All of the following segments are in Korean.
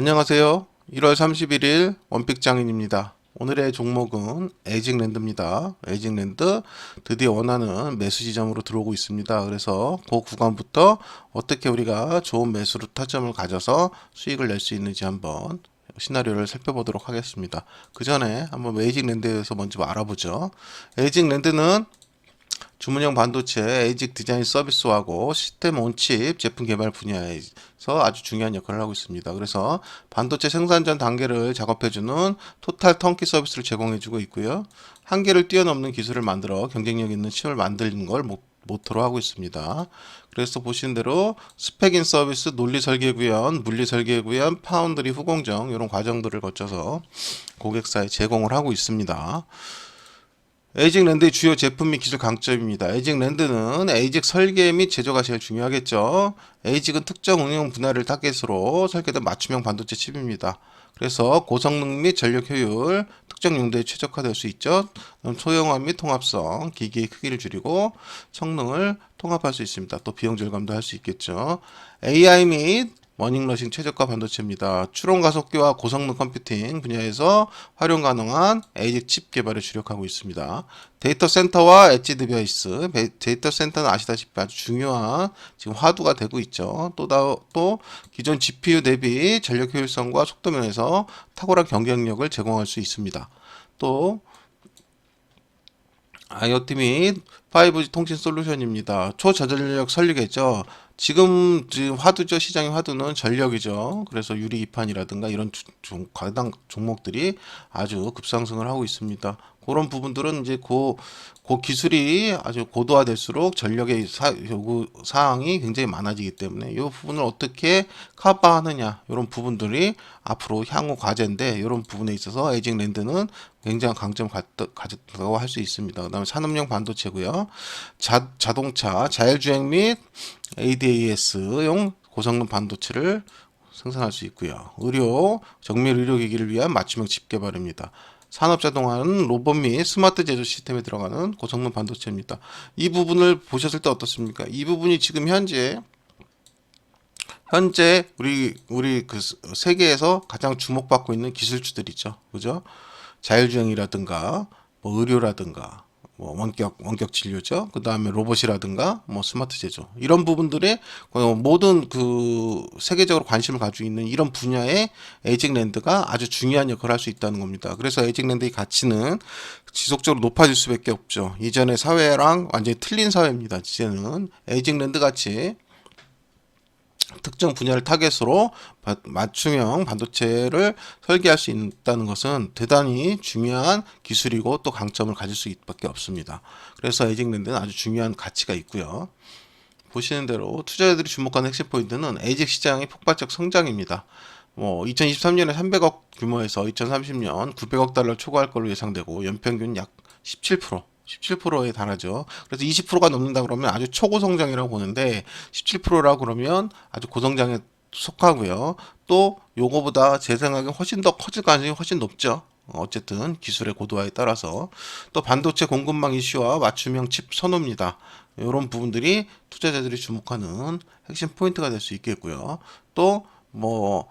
안녕하세요. 1월 31일 원픽장인입니다. 오늘의 종목은 에이징랜드입니다. 에이징랜드 드디어 원하는 매수 지점으로 들어오고 있습니다. 그래서 그 구간부터 어떻게 우리가 좋은 매수로 타점을 가져서 수익을 낼 수 있는지 한번 시나리오를 살펴보도록 하겠습니다. 그 전에 한번 에이징랜드에 대해서 먼저 알아보죠. 에이징랜드는 주문형 반도체, 에이직 디자인 서비스하고 시스템 온칩 제품 개발 분야에서 아주 중요한 역할을 하고 있습니다. 그래서 반도체 생산 전 단계를 작업해주는 토탈 턴키 서비스를 제공해주고 있고요. 한계를 뛰어넘는 기술을 만들어 경쟁력 있는 칩을 만드는 걸 모토로 하고 있습니다. 그래서 보시는 대로 스펙인 서비스, 논리 설계 구현, 물리 설계 구현, 파운드리 후공정 이런 과정들을 거쳐서 고객사에 제공을 하고 있습니다. 에이직랜드의 주요 제품 및 기술 강점입니다. 에이직랜드는 에이직 설계 및 제조가 제일 중요하겠죠. 에이직은 특정 응용 분야를 타겟으로 설계된 맞춤형 반도체 칩입니다. 그래서 고성능 및 전력 효율, 특정 용도에 최적화될 수 있죠. 소형화 및 통합성, 기기의 크기를 줄이고 성능을 통합할 수 있습니다. 또 비용 절감도 할 수 있겠죠. AI 및 머닝러싱 최저가 반도체입니다. 추론 가속기와 고성능 컴퓨팅 분야에서 활용 가능한 에이직 칩 개발에 주력하고 있습니다. 데이터 센터와 엣지 디바이스, 데이터 센터는 아시다시피 아주 중요한 지금 화두가 되고 있죠. 또 기존 GPU 대비 전력 효율성과 속도 면에서 탁월한 경쟁력을 제공할 수 있습니다. 또 IoT 및 5G 통신 솔루션입니다. 초저전력 설리겠죠. 지금 화두죠. 시장의 화두는 전력이죠. 그래서 유리 기판이라든가 이런 과당 종목들이 아주 급상승을 하고 있습니다. 그런 부분들은 이제 그 기술이 아주 고도화될수록 전력의 요구 사항이 굉장히 많아지기 때문에 이 부분을 어떻게 커버하느냐 이런 부분들이 앞으로 향후 과제인데 이런 부분에 있어서 에이징랜드는 굉장한 강점을 가졌다고 할 수 있습니다. 그 다음에 산업용 반도체고요. 자동차, 자율주행 및 ADAS용 고성능 반도체를 생산할 수 있고요. 정밀 의료기기를 위한 맞춤형 칩 개발입니다. 산업자동화는 로봇 및 스마트 제조 시스템에 들어가는 고성능 반도체입니다. 이 부분을 보셨을 때 어떻습니까? 이 부분이 지금 현재 우리 그 세계에서 가장 주목받고 있는 기술주들이죠. 그죠? 자율주행이라든가 뭐 의료라든가 뭐 원격 진료죠. 그 다음에 로봇이라든가 뭐 스마트 제조 이런 부분들의 모든 그 세계적으로 관심을 가지고 있는 이런 분야에 에이징랜드가 아주 중요한 역할을 할 수 있다는 겁니다. 그래서 에이징랜드의 가치는 지속적으로 높아질 수밖에 없죠. 이전의 사회랑 완전히 틀린 사회입니다. 이제는 에이징랜드 같이 특정 분야를 타겟으로 맞춤형 반도체를 설계할 수 있다는 것은 대단히 중요한 기술이고 또 강점을 가질 수밖에 없습니다. 그래서 에이징랜드는 아주 중요한 가치가 있고요. 보시는 대로 투자자들이 주목하는 핵심 포인트는 에이직 시장의 폭발적 성장입니다. 2023년에 300억 규모에서 2030년 900억 달러 초과할 걸로 예상되고 연평균 약 17%에 달하죠. 그래서 20%가 넘는다 그러면 아주 초고성장이라고 보는데 17%라고 그러면 아주 고성장에 속하고요. 또 요거보다 제 생각에 훨씬 더 커질 가능성이 훨씬 높죠. 어쨌든 기술의 고도화에 따라서 또 반도체 공급망 이슈와 맞춤형 칩 선호입니다. 이런 부분들이 투자자들이 주목하는 핵심 포인트가 될 수 있겠고요. 또뭐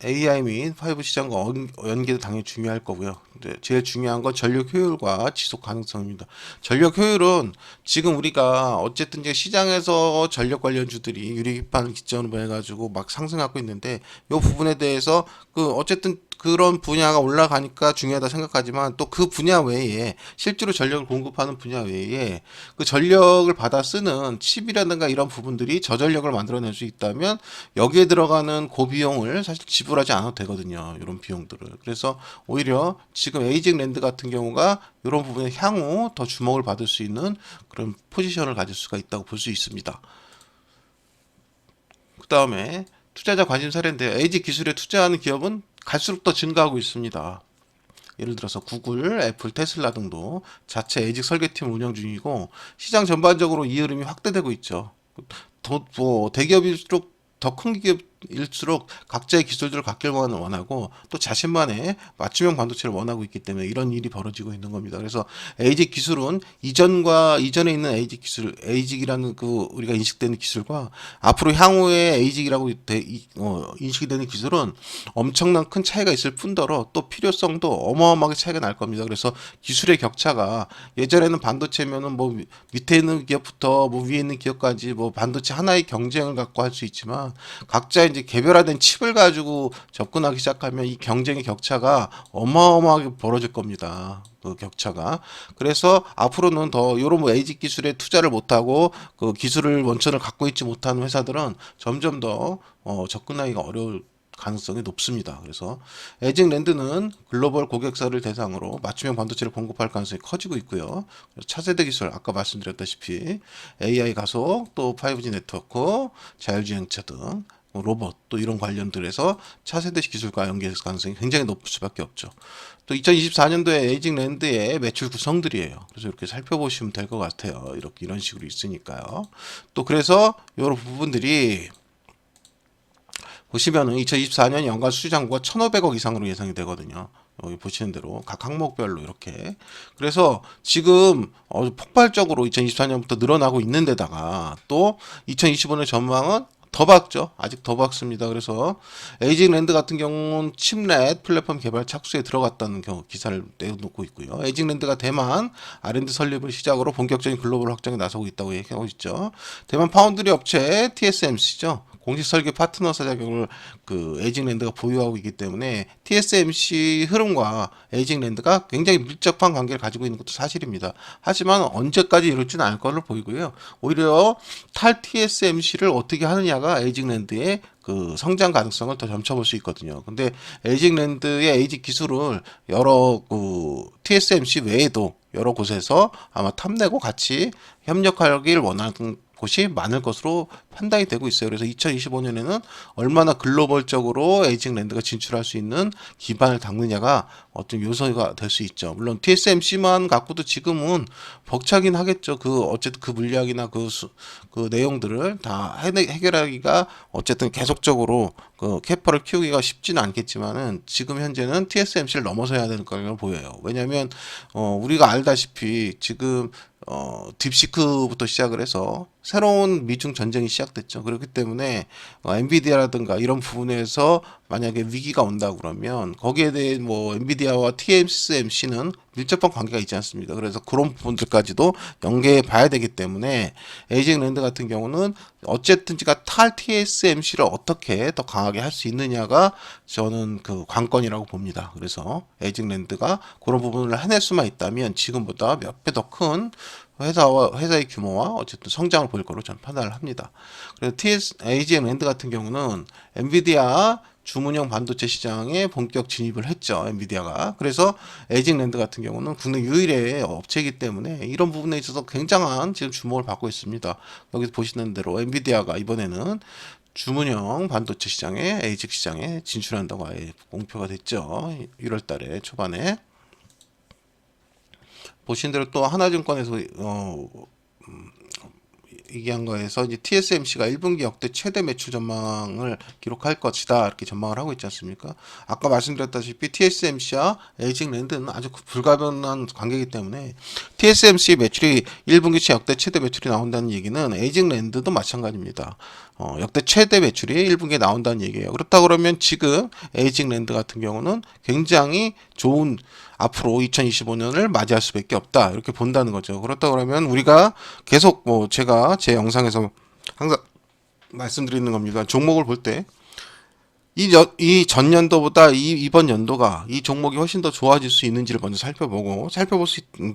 AI 및 5 시장과 연계도 당연히 중요할 거고요. 근데 제일 중요한 건 전력 효율과 지속 가능성입니다. 전력 효율은 지금 우리가 어쨌든 이제 시장에서 전력 관련주들이 유리기판을 기점으로 해가지고 막 상승하고 있는데 이 부분에 대해서 어쨌든 그런 분야가 올라가니까 중요하다 생각하지만 또 그 분야 외에 실제로 전력을 공급하는 분야 외에 그 전력을 받아 쓰는 칩이라든가 이런 부분들이 저전력을 만들어낼 수 있다면 여기에 들어가는 고비용을 사실 지불하지 않아도 되거든요. 이런 비용들을. 그래서 오히려 지금 에이징랜드 같은 경우가 이런 부분에 향후 더 주목을 받을 수 있는 그런 포지션을 가질 수가 있다고 볼 수 있습니다. 그 다음에 투자자 관심 사례인데 에이직 기술에 투자하는 기업은 갈수록 더 증가하고 있습니다. 예를 들어서 구글, 애플, 테슬라 등도 자체 에이직 설계팀을 운영 중이고 시장 전반적으로 이 흐름이 확대되고 있죠. 대기업일수록 더 큰 기업 일수록 각자의 기술들을 갖길 원하고 또 자신만의 맞춤형 반도체를 원하고 있기 때문에 이런 일이 벌어지고 있는 겁니다. 그래서 에이직 기술은 이전에 있는 에이직 기술, 에이직이라는 그 우리가 인식되는 기술과 앞으로 향후에 에이직이라고 인식이 되는 기술은 엄청난 큰 차이가 있을 뿐더러 또 필요성도 어마어마하게 차이가 날 겁니다. 그래서 기술의 격차가 예전에는 반도체면은 뭐 밑에 있는 기업부터 뭐 위에 있는 기업까지 뭐 반도체 하나의 경쟁을 갖고 할 수 있지만 각자 이제 개별화된 칩을 가지고 접근하기 시작하면 이 경쟁의 격차가 어마어마하게 벌어질 겁니다. 그 격차가. 그래서 앞으로는 더 이런 뭐 에이직 기술에 투자를 못하고 그 기술을 원천을 갖고 있지 못하는 회사들은 점점 더 접근하기가 어려울 가능성이 높습니다. 그래서 에이징랜드는 글로벌 고객사를 대상으로 맞춤형 반도체를 공급할 가능성이 커지고 있고요. 차세대 기술 아까 말씀드렸다시피 AI 가속, 또 5G 네트워크, 자율주행차 등 로봇 또 이런 관련들에서 차세대 기술과 연계될 가능성이 굉장히 높을 수밖에 없죠. 또 2024년도에 에이징랜드의 매출 구성들이에요. 그래서 이렇게 살펴보시면 될 것 같아요. 이렇게 이런 식으로 있으니까요. 또 그래서 이런 부분들이 보시면은 2024년 연간 수주 잔고가 1,500억 이상으로 예상이 되거든요. 여기 보시는 대로 각 항목별로 이렇게. 그래서 지금 폭발적으로 2024년부터 늘어나고 있는 데다가 또 2025년 전망은 더 밝죠. 아직 더 밝습니다. 그래서 에이징랜드 같은 경우는 칩넷 플랫폼 개발 착수에 들어갔다는 기사를 내놓고 있고요. 에이징랜드가 대만 R&D 설립을 시작으로 본격적인 글로벌 확장에 나서고 있다고 얘기하고 있죠. 대만 파운드리 업체 TSMC죠. 공식 설계 파트너사 자격을 그 에이징랜드가 보유하고 있기 때문에 TSMC 흐름과 에이징랜드가 굉장히 밀접한 관계를 가지고 있는 것도 사실입니다. 하지만 언제까지 이럴지는 않을 걸로 보이고요. 오히려 탈 TSMC를 어떻게 하느냐가 에이징랜드의 그 성장 가능성을 더 점쳐볼 수 있거든요. 근데 에이징랜드의 에이직 기술을 여러 그 TSMC 외에도 여러 곳에서 아마 탐내고 같이 협력하길 원하는 곳이 많을 것으로 판단이 되고 있어요. 그래서 2025년에는 얼마나 글로벌적으로 에이징랜드가 진출할 수 있는 기반을 닦느냐가 어떤 요소가 될 수 있죠. 물론 TSMC만 갖고도 지금은 벅차긴 하겠죠. 그 어쨌든 그 물리학이나 그 내용들을 다 해결하기가 어쨌든 계속적으로 그 캐파를 키우기가 쉽지는 않겠지만은 지금 현재는 TSMC를 넘어서야 되는 걸로 보여요. 왜냐하면 우리가 알다시피 지금 딥시크부터 시작을 해서 새로운 미중 전쟁이 시작됐죠. 그렇기 때문에 엔비디아라든가 이런 부분에서 만약에 위기가 온다 그러면 거기에 대해 뭐 엔비디아와 TSMC는 밀접한 관계가 있지 않습니까? 그래서 그런 부분들까지도 연계해 봐야 되기 때문에 에이징랜드 같은 경우는 어쨌든지가 탈 TSMC를 어떻게 더 강하게 할 수 있느냐가 저는 그 관건이라고 봅니다. 그래서 에이징랜드가 그런 부분을 해낼 수만 있다면 지금보다 몇 배 더 큰 회사의 규모와 어쨌든 성장을 보일 거로 저는 판단을 합니다. 그래서 에이징랜드 같은 경우는 엔비디아 주문형 반도체 시장에 본격 진입을 했죠. 엔비디아가. 그래서 에이징랜드 같은 경우는 국내 유일의 업체이기 때문에 이런 부분에 있어서 굉장한 지금 주목을 받고 있습니다. 여기 보시는 대로 엔비디아가 이번에는 주문형 반도체 시장에 에이직 시장에 진출한다고 아예 공표가 됐죠. 1월 달에 초반에. 보신 대로 또 하나증권에서 얘기한 거에서 이제 TSMC가 1분기 역대 최대 매출 전망을 기록할 것이다 이렇게 전망을 하고 있지 않습니까? 아까 말씀드렸다시피 TSMC와 에이징랜드는 아주 불가변한 관계이기 때문에 TSMC 매출이 1분기 역대 최대 매출이 나온다는 얘기는 에이징랜드도 마찬가지입니다. 역대 최대 매출이 1분기에 나온다는 얘기예요. 그렇다 그러면 지금 에이징랜드 같은 경우는 굉장히 좋은 앞으로 2025년을 맞이할 수밖에 없다 이렇게 본다는 거죠. 그렇다 그러면 우리가 계속 뭐 제가 제 영상에서 항상 말씀드리는 겁니다. 종목을 볼 때 이 전년도보다 이번 연도가 이 종목이 훨씬 더 좋아질 수 있는지를 먼저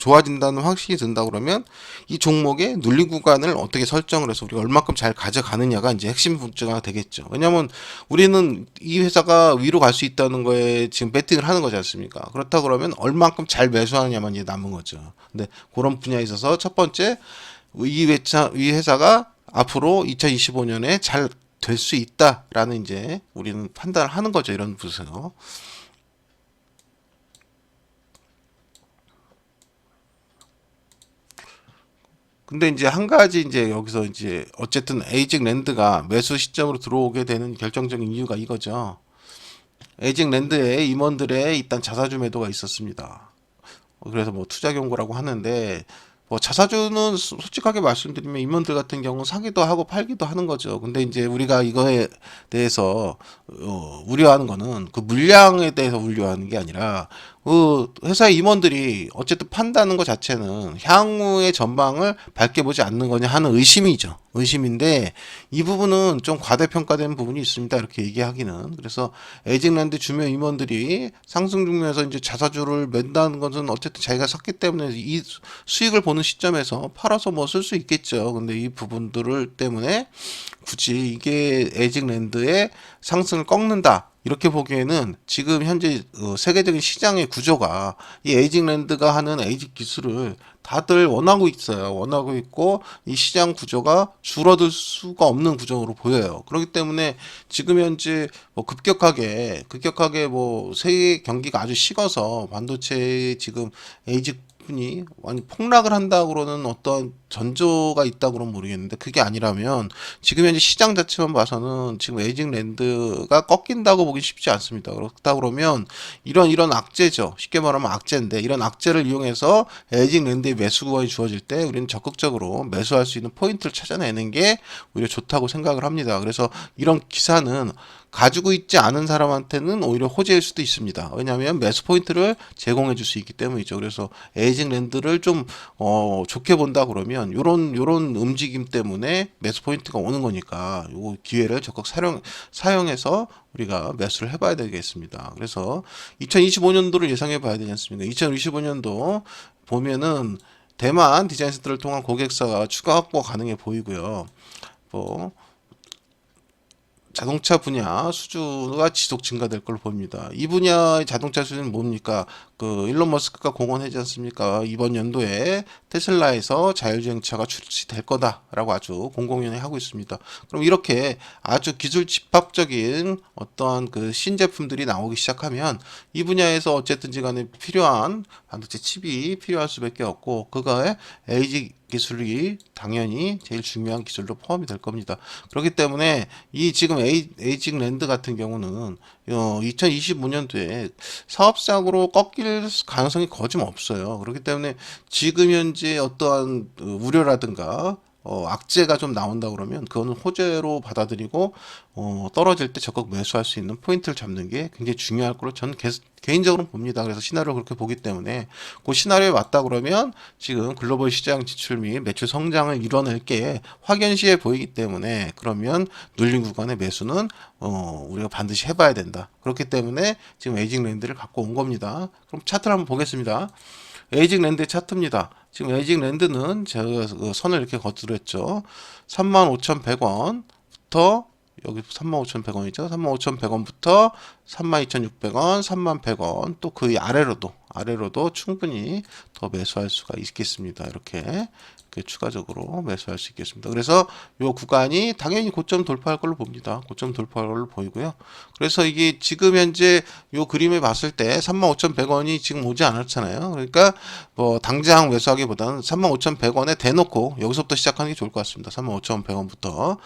좋아진다는 확신이 든다 그러면 이 종목의 눌림 구간을 어떻게 설정을 해서 우리가 얼마큼 잘 가져가느냐가 이제 핵심 문제가 되겠죠. 왜냐하면 우리는 이 회사가 위로 갈 수 있다는 거에 지금 배팅을 하는 거지 않습니까? 그렇다 그러면 얼마큼 잘 매수하느냐만 이제 남은 거죠. 근데 그런 분야에 있어서 첫 번째 이 회사가 앞으로 2025년에 잘 될 수 있다라는 이제 우리는 판단을 하는 거죠. 이런 부분에서. 근데 이제 한 가지 이제 여기서 이제 어쨌든 에이징 랜드가 매수 시점으로 들어오게 되는 결정적인 이유가 이거죠. 에이징 랜드의 임원들의 일단 자사주 매도가 있었습니다. 그래서 뭐 투자 경고라고 하는데 뭐 자사주는 솔직하게 말씀드리면 임원들 같은 경우는 사기도 하고 팔기도 하는 거죠. 근데 이제 우리가 이거에 대해서 우려하는 거는 그 물량에 대해서 우려하는 게 아니라 그 회사 임원들이 어쨌든 판다는 것 자체는 향후의 전망을 밝게 보지 않는 거냐 하는 의심이죠. 의심인데 이 부분은 좀 과대평가된 부분이 있습니다. 이렇게 얘기하기는. 그래서 에이징랜드 주요 임원들이 상승 중에서 이제 자사주를 맨다는 것은 어쨌든 자기가 샀기 때문에 이 수익을 보는 시점에서 팔아서 뭐 쓸 수 있겠죠. 근데 이 부분들을 때문에 굳이 이게 에이징랜드의 상승을 꺾는다. 이렇게 보기에는 지금 현재 세계적인 시장의 구조가 이 에이징랜드가 하는 에이징 기술을 다들 원하고 있어요. 원하고 있고 이 시장 구조가 줄어들 수가 없는 구조로 보여요. 그렇기 때문에 지금 현재 뭐 급격하게 뭐 세계 경기가 아주 식어서 반도체 지금 에이징 분이 완전 폭락을 한다고는 어떤 전조가 있다고 그러면 모르겠는데 그게 아니라면 지금 현재 시장 자체만 봐서는 지금 에이징 랜드가 꺾인다고 보기 쉽지 않습니다. 그렇다 그러면 이런 악재죠. 쉽게 말하면 악재인데 이런 악재를 이용해서 에이징 랜드의 매수 구간이 주어질 때 우리는 적극적으로 매수할 수 있는 포인트를 찾아내는 게 오히려 좋다고 생각을 합니다. 그래서 이런 기사는 가지고 있지 않은 사람한테는 오히려 호재일 수도 있습니다. 왜냐하면 매수 포인트를 제공해 줄 수 있기 때문이죠. 그래서 에이징 랜드를 좀 좋게 본다 그러면 요런 움직임 때문에 매수 포인트가 오는 거니까 요 기회를 적극 사용해서 우리가 매수를 해봐야 되겠습니다. 그래서 2025년도를 예상해 봐야 되지 않습니까? 2025년도 보면은 대만 디자인 센터를 통한 고객사가 추가 확보가 가능해 보이고요. 뭐 자동차 분야 수주가 지속 증가될 걸로 보입니다. 이 분야의 자동차 수주는 뭡니까? 그 일론 머스크가 공언하지 않습니까? 이번 연도에 테슬라에서 자율주행차가 출시될 거다라고 아주 공공연히 하고 있습니다. 그럼 이렇게 아주 기술 집합적인 어떠한 그 신제품들이 나오기 시작하면 이 분야에서 어쨌든지 간에 필요한 반도체 칩이 필요할 수밖에 없고 그거에 에이징 기술이 당연히 제일 중요한 기술로 포함이 될 겁니다. 그렇기 때문에 이 지금 에이징 랜드 같은 경우는 2025년도에 사업상으로 꺾일 가능성이 거의 없어요. 그렇기 때문에 지금 현재 어떠한 우려라든가 악재가 좀 나온다 그러면 그거는 호재로 받아들이고 떨어질 때 적극 매수할 수 있는 포인트를 잡는 게 굉장히 중요할 거로 저는 개인적으로 봅니다. 그래서 시나리오를 그렇게 보기 때문에 그 시나리오에 맞다 그러면 지금 글로벌 시장 진출 및 매출 성장을 이뤄낼 게 확연시해 보이기 때문에 그러면 눌린 구간의 매수는 우리가 반드시 해봐야 된다. 그렇기 때문에 지금 에이징 랜드를 갖고 온 겁니다. 그럼 차트를 한번 보겠습니다. 에이징 랜드의 차트입니다. 지금 에이징 랜드는 제가 그 선을 이렇게 거두었죠. 35,100원부터 여기 35,100원이죠. 35,100원부터 32,600원, 31,100원 또 그 아래로도 충분히 더 매수할 수가 있겠습니다. 이렇게 추가적으로 매수할 수 있겠습니다. 그래서 이 구간이 당연히 고점 돌파할 걸로 봅니다. 고점 돌파할 걸로 보이고요. 그래서 이게 지금 현재 이 그림을 봤을 때 35,100원이 지금 오지 않았잖아요. 그러니까 뭐 당장 매수하기보다는 35,100원에 대놓고 여기서부터 시작하는 게 좋을 것 같습니다. 35,100원부터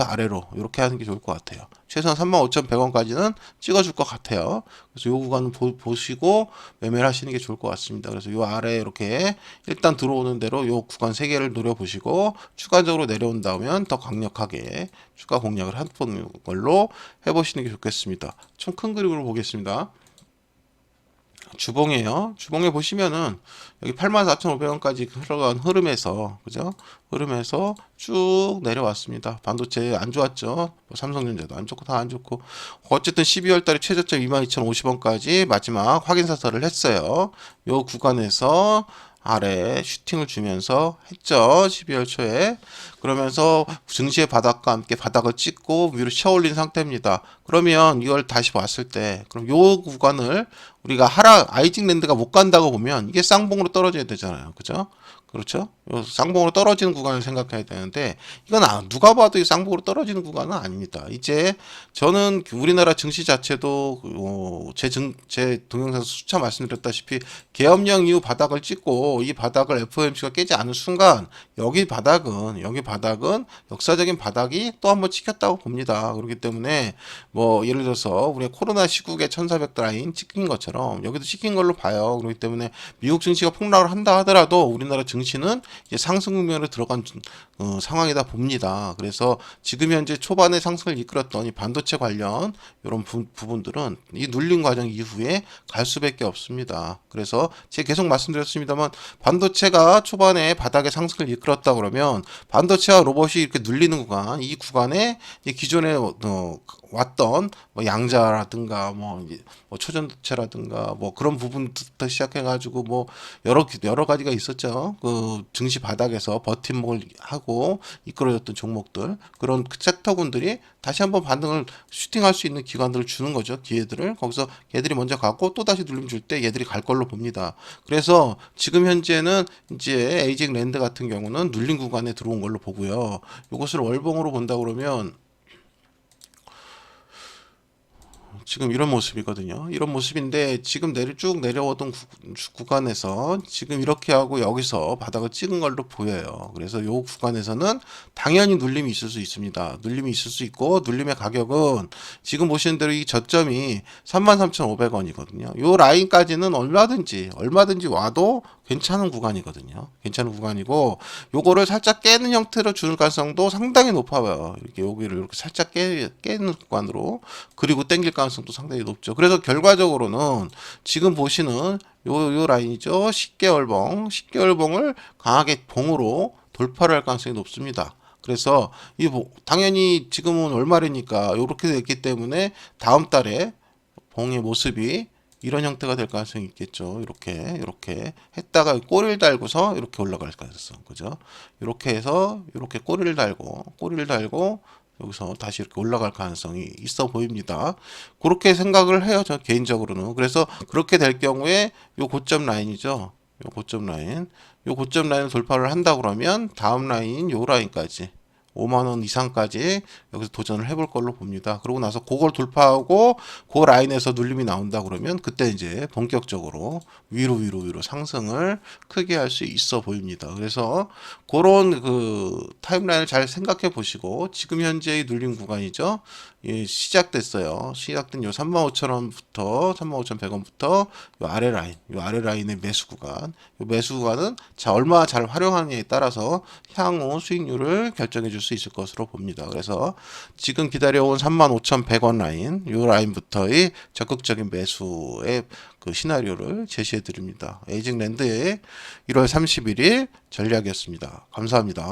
아래로 이렇게 하는 게 좋을 것 같아요. 최소한 35,100원까지는 찍어줄 것 같아요. 그래서 이 구간을 보시고 매매를 하시는 게 좋을 것 같습니다. 그래서 이 아래에 이렇게 일단 들어오는 대로 이 구간 3개를 노려보시고 추가적으로 내려온다면 더 강력하게 추가 공략을 해보는 걸로 해보시는 게 좋겠습니다. 좀 큰 그림으로 보겠습니다. 주봉이에요. 주봉에 보시면은 여기 84,500원까지 흘러간 흐름에서 그죠? 흐름에서 쭉 내려왔습니다. 반도체 안 좋았죠. 뭐 삼성전자도 안 좋고 다 안 좋고 어쨌든 12월 달에 최저점 22,050원까지 마지막 확인 사설을 했어요. 요 구간에서 아래 슈팅을 주면서 했죠. 12월 초에. 그러면서 증시의 바닥과 함께 바닥을 찍고 위로 치어올린 상태입니다. 그러면 이걸 다시 봤을 때 그럼 요 구간을 우리가 에이징 랜드가 못 간다고 보면 이게 쌍봉으로 떨어져야 되잖아요. 그죠? 그렇죠? 요 쌍봉으로 떨어지는 구간을 생각해야 되는데 이건 누가 봐도 이 쌍봉으로 떨어지는 구간은 아닙니다. 이제 저는 우리나라 증시 자체도 제 동영상에서 수차 말씀드렸다시피 계엄령 이후 바닥을 찍고 이 바닥을 FOMC가 깨지 않은 순간 여기 바닥은 역사적인 바닥이 또 한 번 찍혔다고 봅니다. 그렇기 때문에 뭐 예를 들어서 우리 코로나 시국에 1400 라인 찍힌 것처럼 여기도 찍힌 걸로 봐요. 그렇기 때문에 미국 증시가 폭락을 한다 하더라도 우리나라 증시는 이제 상승 국면으로 들어간 상황이다 봅니다. 그래서 지금 현재 초반에 상승을 이끌었던 이 반도체 관련 이런 부분들은 이 눌림 과정 이후에 갈 수밖에 없습니다. 그래서 제가 계속 말씀드렸습니다만 반도체가 초반에 바닥에 상승을 이끌었다 그러면 반도체와 로봇이 이렇게 눌리는 구간, 이 구간에 기존에 왔던 뭐 양자라든가 뭐 초전도체라든가 뭐 그런 부분부터 시작해가지고 뭐 여러 가지가 있었죠. 그 증시 바닥에서 버팀목을 하고 이끌어졌던 종목들, 그런 섹터군들이 다시 한번 반등을 슈팅할 수 있는 기관들을 주는 거죠. 기회들을 거기서 얘들이 먼저 가고 또 다시 눌림 줄 때 얘들이 갈 걸로 봅니다. 그래서 지금 현재는 이제 에이징 랜드 같은 경우는 눌림 구간에 들어온 걸로 보고요. 이것을 월봉으로 본다 그러면 지금 이런 모습이거든요. 이런 모습인데 지금 쭉 내려오던 구간에서 지금 이렇게 하고 여기서 바닥을 찍은 걸로 보여요. 그래서 이 구간에서는 당연히 눌림이 있을 수 있습니다. 눌림이 있을 수 있고 눌림의 가격은 지금 보시는 대로 이 저점이 33,500원이거든요. 이 라인까지는 얼마든지 와도 괜찮은 구간이거든요. 괜찮은 구간이고 요거를 살짝 깨는 형태로 주는 가능성도 상당히 높아요. 이렇게 여기를 이렇게 살짝 깨는 구간으로 그리고 땡길 가능성도 상당히 높죠. 그래서 결과적으로는 지금 보시는 요 라인이죠. 10개월봉을 강하게 봉으로 돌파를 할 가능성이 높습니다. 그래서 당연히 지금은 월말이니까 이렇게 됐기 때문에 다음 달에 봉의 모습이 이런 형태가 될 가능성이 있겠죠. 이렇게 했다가 꼬리를 달고서 이렇게 올라갈 가능성, 그죠? 이렇게 해서 이렇게 꼬리를 달고 여기서 다시 이렇게 올라갈 가능성이 있어 보입니다. 그렇게 생각을 해요, 저 개인적으로는. 그래서 그렇게 될 경우에 요 고점 라인이죠. 요 고점 라인을 돌파를 한다 그러면 다음 라인인 요 라인까지 5만원 이상까지 여기서 도전을 해볼 걸로 봅니다. 그러고 나서 그걸 돌파하고 그 라인에서 눌림이 나온다 그러면 그때 이제 본격적으로 위로 상승을 크게 할 수 있어 보입니다. 그래서 그런 그 타임라인을 잘 생각해 보시고 지금 현재의 눌림 구간이죠. 예, 시작된 요 35,000원부터 35,100원부터 요 아래 라인의 매수 구간. 요 매수 구간은 얼마 잘 활용하느냐에 따라서 향후 수익률을 결정해 줄 수 있을 것으로 봅니다. 그래서 지금 기다려온 35,100원 라인, 요 라인부터의 적극적인 매수의 그 시나리오를 제시해 드립니다. 에이징 랜드의 1월 31일 전략이었습니다. 감사합니다.